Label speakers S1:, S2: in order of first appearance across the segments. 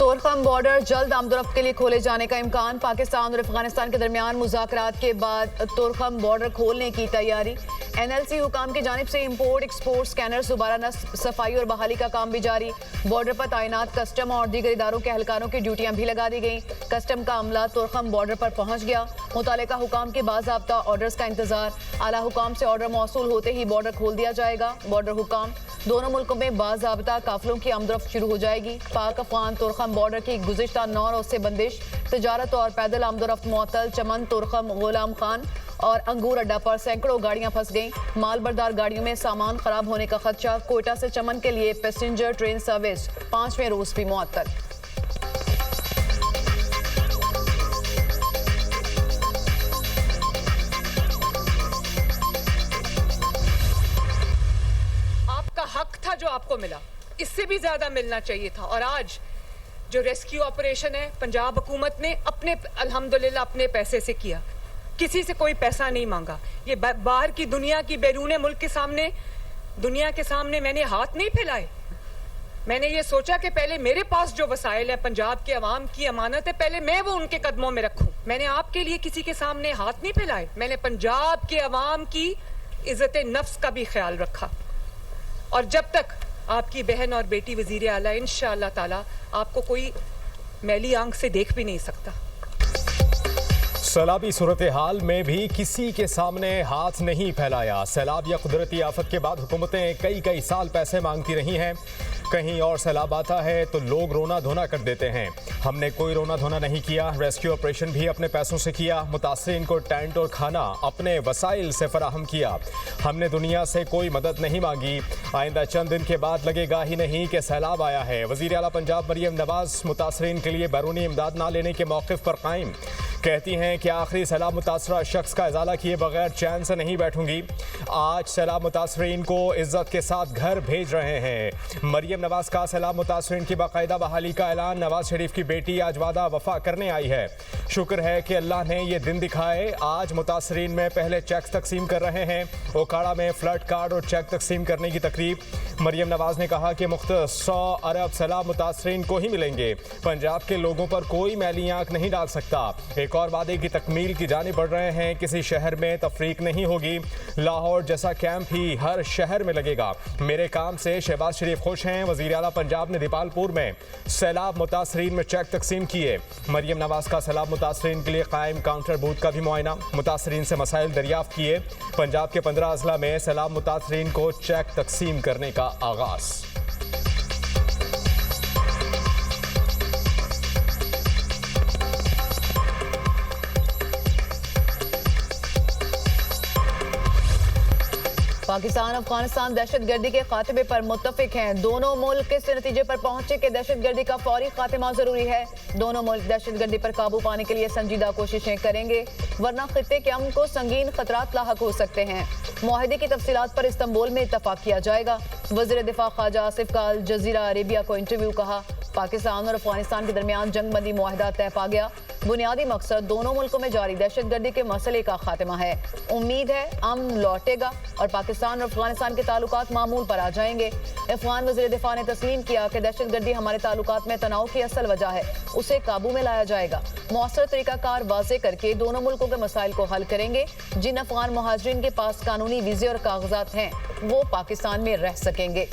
S1: Torkham border जल्द आमदोरफ्त के लिए खोले जाने का इम्कान। पाकिस्तान और अफगानिस्तान के दरमियान मुज़ाकरात के बाद तोरखम बॉर्डर खोलने की तैयारी। NLC हुकाम की जानिब से इंपोर्ट एक्सपोर्ट स्कैनर्स दोबारा नस्ब, सफाई और बहाली का काम भी जारी। बॉर्डर पर तैनात कस्टम और दीगर इदारों के एहलकारों की ड्यूटियां भी लगा दी गई। कस्टम का अमला तोरखम बॉर्डर पर पहुंच गया। मुतालिका हुकाम के बाज़ाब्ता ऑर्डर्स का इंतजार। आला हुकाम से ऑर्डर मौसूल होते ही बॉर्डर खोल दिया जाएगा। बॉर्डर हुकाम दोनों मुल्कों में बाज़ाब्ता काफिलों की आमदरफ्त शुरू हो जाएगी। पाक अफगान तोरखम बॉर्डर की गुज़िश्ता 9 रोज़ से बंदिश, तजारत और पैदल आमदरफ्त मुअत्तल। चमन, तोरखम, गुलाम खान और अंगूर अड्डा पर सैकड़ों गाड़ियां फंस गईं। मालबरदार गाड़ियों में सामान खराब होने का खदशा। कोयटा से चमन के लिए पैसेंजर ट्रेन सर्विस 5वें रोज भी मुअत्तल।
S2: आपका हक था जो आपको मिला, इससे भी ज्यादा मिलना चाहिए था। और आज जो रेस्क्यू ऑपरेशन है पंजाब हुकूमत ने अपने अल्हम्दुलिल्लाह अपने पैसे से किया, किसी से कोई पैसा नहीं मांगा। ये बाहर की दुनिया की बैरूने मुल्क के सामने, दुनिया के सामने मैंने हाथ नहीं फैलाए। मैंने ये सोचा कि पहले मेरे पास जो वसाइल है, पंजाब के अवाम की अमानत है, पहले मैं वो उनके कदमों में रखूं। मैंने आपके लिए किसी के सामने हाथ नहीं फैलाए। मैंने पंजाब के अवाम की इज्जत नफ्स का भी ख्याल रखा। और जब तक आपकी बहन और बेटी वजीर आला इंशाअल्लाह ताला आपको कोई मैली आंख से देख भी नहीं सकता।
S3: सैलाबी सूरत हाल में भी किसी के सामने हाथ नहीं फैलाया। सैलाब या कुदरती आफत के बाद हुकूमतें कई साल पैसे मांगती रही हैं। कहीं और सैलाब आता है तो लोग रोना धोना कर देते हैं। हमने कोई रोना धोना नहीं किया। रेस्क्यू ऑपरेशन भी अपने पैसों से किया। मुतासरीन को टेंट और खाना अपने वसाइल से फराहम किया। हमने दुनिया से कोई मदद नहीं मांगी। आइंदा चंद दिन के बाद लगेगा ही नहीं कि सैलाब आया है। वज़ीर आला पंजाब मरियम नवाज मुतासरीन के लिए बैरूनी इमदाद ना लेने के मौक़िफ़ पर कायम। कहती हैं कि आखिरी सैलाब मुतासरा शख्स का इजाला किए बगैर चैन से नहीं बैठूंगी। आज सैलाब मुतासरीन को इज्जत के साथ घर भेज रहे हैं। मरियम नवाज का सैलाब मुतासरीन की बाकायदा बहाली का ऐलान। नवाज शरीफ की बेटी आज वादा वफा करने आई है। शुक्र है कि अल्लाह ने ये दिन दिखाए। आज मुतासरीन में पहले चेक तकसीम कर रहे हैं। ओकाड़ा में फ्लड कार्ड और चेक तकसीम करने की तकरीब। मरियम नवाज ने कहा कि मुख्तसर 100 अरब सैलाब मुतासरीन को ही मिलेंगे। पंजाब के लोगों पर कोई मैली आंख नहीं डाल सकता। एक और वादे की तकमील की जानिब बढ़ रहे हैं। किसी शहर में तफरीक नहीं होगी। लाहौर जैसा कैंप ही हर शहर में लगेगा। मेरे काम से शहबाज शरीफ खुश हैं। वज़ीर आला पंजाब ने दीपालपुर में सैलाब मुतासरीन में चेक तकसीम किए। मरियम नवाज का सैलाब मुतासरीन के लिए कायम काउंटर बूथ का भी मुआयना। मुतासरीन से मसाइल दरियाफ्त किए। पंजाब के 15 अजला में सैलाब मुतासरीन को चेक तकसीम करने का आगाज।
S1: पाकिस्तान अफगानिस्तान दहशतगर्दी के खात्मे पर मुत्तफिक हैं। दोनों मुल्क इस नतीजे पर पहुंचे कि दहशतगर्दी का फौरी खात्मा जरूरी है। दोनों मुल्क दहशतगर्दी पर काबू पाने के लिए संजीदा कोशिशें करेंगे, वरना खित्ते के अमन को संगीन खतरात लाहक हो सकते हैं। मुआहदे की तफसीलात पर इस्तांबुल में इत्तफाक किया जाएगा। वज़ीर दिफा ख्वाजा आसिफ का अल जज़ीरा अरेबिया को इंटरव्यू। कहा, पाकिस्तान और अफगानिस्तान के दरमियान जंगबंदी मुआहदा तय पा गया। बुनियादी मकसद दोनों मुल्कों में जारी दहशतगर्दी के मसले का खात्मा है। उम्मीद है अमन लौटेगा और पाकिस्तान और अफगानिस्तान के ताल्लुकात मामूल पर आ जाएंगे। अफगान वज़ीर दिफा ने तस्लीम किया कि दहशतगर्दी हमारे ताल्लुकात में तनाव की असल वजह है, उसे काबू में लाया जाएगा। मौसर तरीकाकार वाज़े करके दोनों मुल्कों के मसाइल को हल करेंगे। जिन अफगान मुहाजिरीन के पास कानूनी वीज़े और कागजात हैं वो पाकिस्तान में रह सकेंगे।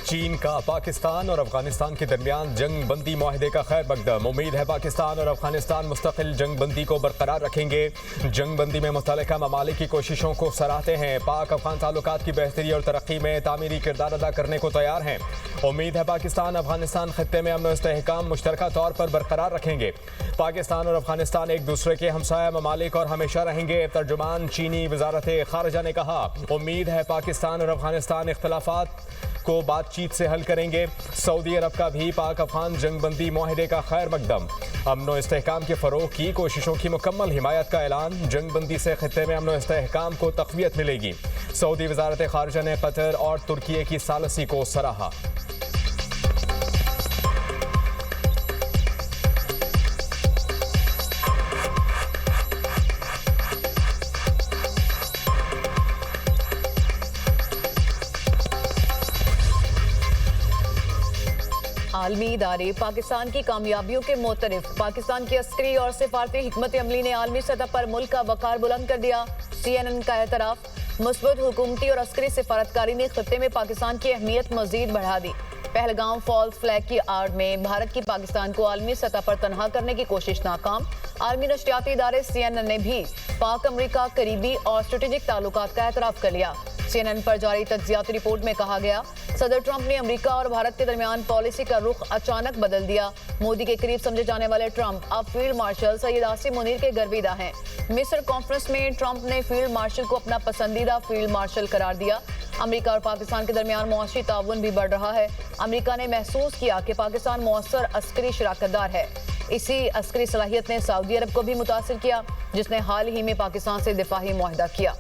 S3: चीन का पाकिस्तान और अफगानिस्तान के दरमियान जंग बंदी मुआहदे का खैर मकदम। उम्मीद है पाकिस्तान और अफगानिस्तान मुस्तकिल जंग बंदी को बरकरार रखेंगे। जंग बंदी में मुतल्लिका ममालिक की कोशिशों को सराहते हैं। पाक अफगान ताल्लुकात की बेहतरी और तरक्की में तामीरी किरदार अदा करने को तैयार हैं। उम्मीद है पाकिस्तान अफगानिस्तान खत्ते में अमन इस्तेहकाम मुश्तरका तौर पर बरकरार रखेंगे। पाकिस्तान और अफगानिस्तान एक दूसरे के हमसाया ममालिक और हमेशा रहेंगे। तर्जुमान चीनी वजारत खारजा ने कहा, उम्मीद है पाकिस्तान और अफगानिस्तान इख्तलाफात को बातचीत से हल करेंगे। सऊदी अरब का भी पाक अफगान जंगबंदी मुआहदे का खैर मकदम। अमन व इस्तेहकाम के फ़रोग़ की कोशिशों की मुकम्मल हिमायत का ऐलान। जंगबंदी से खित्ते में अमन व इस्तेहकाम को तक़वियत मिलेगी। सऊदी वजारत खारजा ने कतर और तुर्की की सालसी को सराहा।
S1: आलमी इदारे पाकिस्तान की कामयाबियों के मोतरफ। पाकिस्तान की अस्करी और सिफारती हिकमत अमली ने आलमी सतह पर मुल्क का वकार बुलंद कर दिया। CNN का एतराफ, मुस्बत हुकूमती और अस्करी सिफारतकारी ने खत्ते में पाकिस्तान की अहमियत मजीद बढ़ा दी। पहलगाम फॉल्स फ्लैग की आड़ में भारत की पाकिस्तान को आलमी सतह पर तनहा करने की कोशिश नाकाम। आलमी नशरियाती इदारे CNN ने भी पाक अमरीका करीबी और स्ट्रेटेजिक ताल्लुकात का एतराफ कर लिया। CNN पर जारी तज्जियाती रिपोर्ट में कहा गया, सदर ट्रंप ने अमेरिका और भारत के दरमियान पॉलिसी का रुख अचानक बदल दिया। मोदी के करीब समझे जाने वाले ट्रंप अब फील्ड मार्शल सैयद आसिम मुनीर के गर्विदा हैं। मिस्र कॉन्फ्रेंस में ट्रंप ने फील्ड मार्शल को अपना पसंदीदा फील्ड मार्शल करार दिया। अमेरिका और पाकिस्तान के दरमियान मुआशी ताउन भी बढ़ रहा है। अमेरिका ने महसूस किया कि पाकिस्तान मौसर अस्करी शराकतदार है। इसी अस्करी सलाहियत ने सऊदी अरब को भी मुतासिर किया, जिसने हाल ही में पाकिस्तान से दिफाही मुआहदा किया।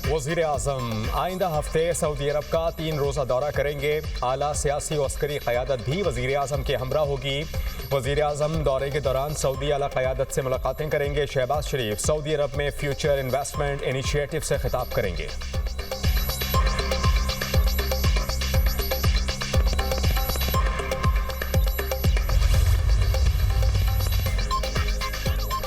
S3: वज़ीर आज़म आइंदा हफ्ते सऊदी अरब का 3 रोज़ा दौरा करेंगे। आला सियासी और अस्करी क़यादत भी वज़ीर आज़म के हमरा होगी। वज़ीर आज़म दौरे के दौरान सऊदी आला क़यादत से मुलाकातें करेंगे। शहबाज शरीफ सऊदी अरब में फ्यूचर इन्वेस्टमेंट इनिशिएटिव से खिताब करेंगे।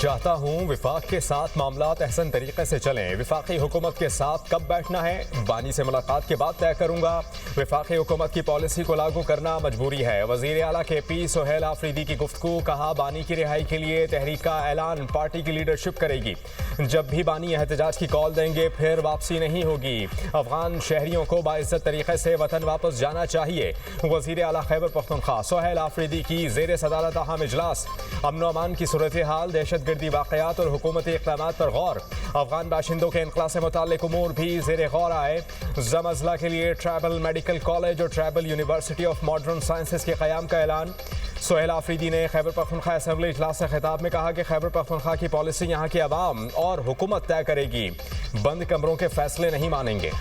S3: चाहता हूँ विफाक के साथ मामलात अहसन तरीके से चलें। विफाकी हुकूमत के साथ कब बैठना है, बानी से मुलाकात के बाद तय करूँगा। विफाकी हुकूमत की पॉलिसी को लागू करना मजबूरी है। वज़ीर आला KP सुहेल आफरीदी की गुफ्तगू, कहा बानी की रिहाई के लिए तहरीक का ऐलान पार्टी की लीडरशिप करेगी। जब भी बानी एहतजाज की कॉल देंगे फिर वापसी नहीं होगी। अफगान शहरियों को बाइज्जत तरीके से वतन वापस जाना चाहिए। वज़ीर आला खैबर पख्तूनख्वा सुहेल आफरीदी की ज़ेर सदारत अहम इजलास। अमन अमान की सूरत हाल, दहशतगर्दी वाक़यात और हुकूमती इक़दामात पर गौर। अफगान बाशिंदों के इनक़ला से मुताल्लिक़ उमूर भी ज़ेर गौर आए। ज़म अज़ला के लिए ट्राइबल मेडिकल कॉलेज और tribal university of modern sciences के क़याम का ऐलान। सुहेल आफरीदी ने खैबर पख्तूनख्वा असम्बली इजलास से खिताब में कहा कि खैबर पख्तूनख्वा की पॉलिसी यहाँ की आवाम और हुकूमत तय करेगी। बंद कमरों के फैसले नहीं मानेंगे।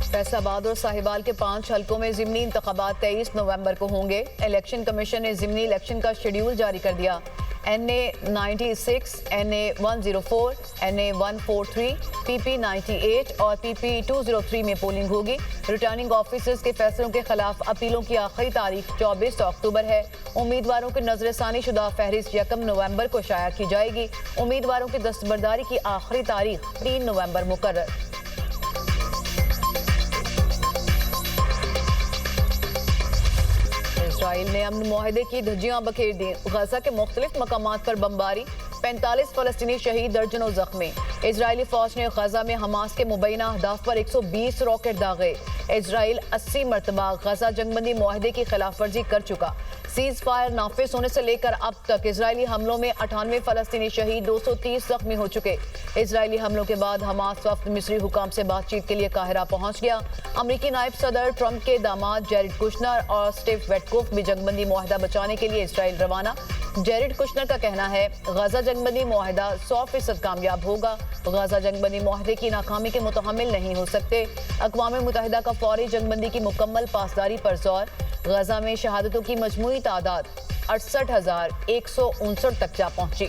S1: फैसलाबाद और साहिवाल के 5 हलकों में ज़िमनी इंतखाबात 23 नवंबर को होंगे। इलेक्शन कमीशन ने ज़िमनी इलेक्शन का शेड्यूल जारी कर दिया। NA 96, NA 104, NA 143, PP 98 और PP 203 में पोलिंग होगी। रिटर्निंग ऑफिसर्स के फैसलों के खिलाफ अपीलों की आखिरी तारीख 24 अक्टूबर है। उम्मीदवारों की नजरसानी शुदा फहरिस्त 1 नवंबर को शाया की जाएगी। उम्मीदवारों की दस्तबरदारी की आखिरी तारीख 3 नवंबर मुकर्रर। इसराइल ने अमन मुआहदे की धज्जियां बखेर दी। गजा के मुख्तलिफ मकामात पर बमबारी, 45 फलस्तीनी शहीद, दर्जनों जख्मी। इजरायली फौज ने गजा में हमास के मुबैना अहदाफ पर 120 रॉकेट दागे। इजराइल 80 मरतबा गजा जंगबंदी मुआहदे की खिलाफ वर्जी कर चुका। सीज फायर नाफिज होने से लेकर अब तक इजरायली हमलों में 98 फलस्तीनी शहीद, 230 जख्मी हो चुके। इजरायली हमलों के बाद हमास वफ्द मिस्री हुकाम से बातचीत के लिए काहिरा पहुंच गया। अमरीकी नायब सदर ट्रंप के दामाद जेरेड कुशनर और स्टीव वेटकोफ भी जंगबंदी मुआहदा बचाने के लिए इजराइल रवाना। जेरेड कुशनर का कहना है गजा जंगबंदी मुआहदा 100% कामयाब होगा। गजा जंगबंदी मुआहदे की नाकामी के मुतहम्मिल नहीं हो सकते। अक़वाम मुत्तहिदा का फौरी जंगबंदी की मुकम्मल पासदारी पर जोर। गजा में शहादतों की मजमूई तादाद 68,159 तक जा पहुंची।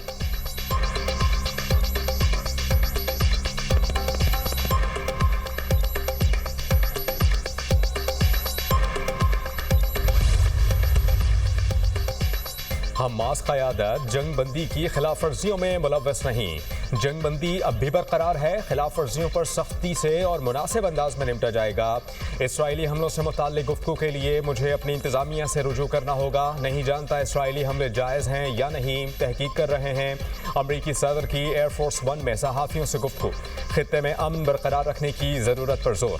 S3: हमास क़यादत जंगबंदी की खिलाफ वर्जियों में मुलव्वस नहीं। जंगबंदी अब भी बरकरार है। खिलाफ वर्जियों पर सख्ती से और मुनासिब अंदाज में निपटा जाएगा। इसराइली हमलों से मुताल्लिक़ गुफ्तगू के लिए मुझे अपनी इंतज़ामिया से रुजू करना होगा। नहीं जानता इसराइली हमले जायज़ हैं या नहीं, तहकीक कर रहे हैं। अमरीकी सदर की एयरफोर्स 1 में सहाफ़ियों से गुफ्तगू। खित्ते में अमन बरकरार रखने की ज़रूरत पर जोर।